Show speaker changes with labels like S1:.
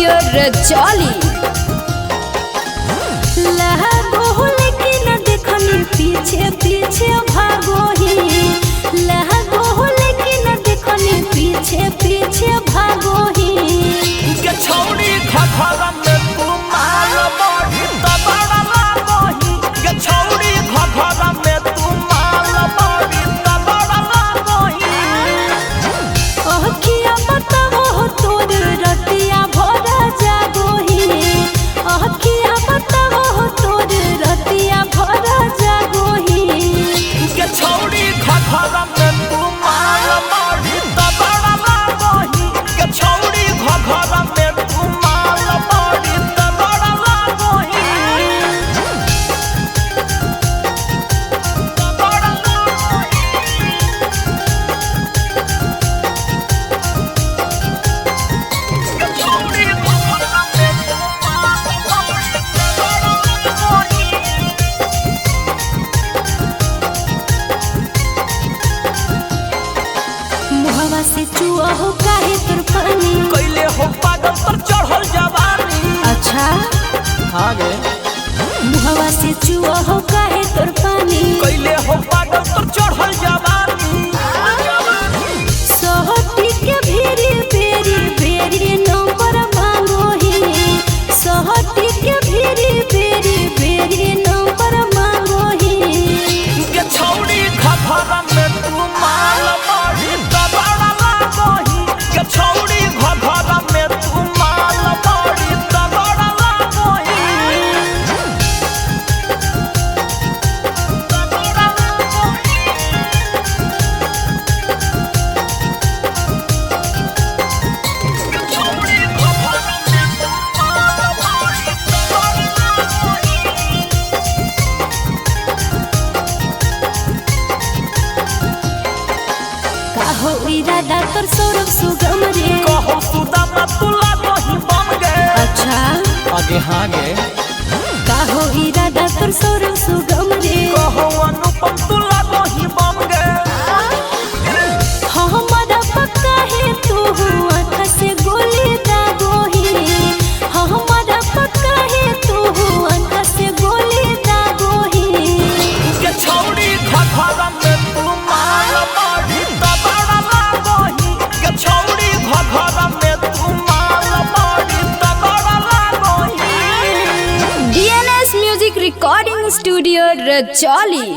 S1: Studio Rajauli.
S2: लहगो लेकिन देखनी पीछे पीछे भागो ही, लहगो लेकिन देखनी पीछे पीछे भागो ही।
S3: के छौड़ी घघरा में तू मार बड़ी तबड़ा लागो ही, के छौड़ी घघरा में तू मार बड़ी तबड़ा लागो ही।
S2: अखिया बताओ तोर रतिया भरा जागो ही, अखिया बताओ तोर रतिया भरा जागो ही।
S3: के छौड़ी घघरा में तू मार बड़ी तबड़ा लागो ही, के छौड़ी घघरा में तू मार बड़ी तबड़ा लागो ही। तबड़ा लागो ही। के छौड़ी घघरा में तू मार बड़ी तबड़ा लागो ही।
S2: मुहवा से चुआ हो काहे तोर पानी।
S3: कैले हो पागल पर चढ़ल जवानी।
S2: अच्छा
S3: आगे
S2: मुहवा से चुआ हो काहे तोर पानी।
S3: कैले हो पागल पर चढ़ल जवानी।
S2: सोहटी के भेरी भेरी भेरी नंबर मांगो ही, सोहटी के भेरी भेरी भेरी नंबर मांगो ही।
S3: के छौड़ी घघरा में तू माल बड़ी तबड़ा लागो ही, के छौड़ी घघरा में तू माल बड़ी तबड़ा लागो ही। तबड़ा लागो ही। के छौड़ी घघरा में तू माल बड़ी तबड़ा लागो ही।
S2: काहो इरादा तोर सौरभ सुगम रे।
S3: कहो सुदामा तू लागो ही बम गे।
S2: अच्छा
S3: आगे हाँ गे।
S2: काहो इरादा तोर सौरभ सुगम रे।
S3: कहो अनुपम तू लागो ही बम गे।
S2: हमारा पक्का है तू आँख से गोली दागो ही, हमारा पक्का है तू आँख से गोली दागो ही।
S3: के छौड़ी घघरा में तू माल बड़ी तबड़ा लागो ही, के छौड़ी घघरा में तू माल बड़ी तबड़ा लागो ही।
S1: DNS music recording studio Rajauli.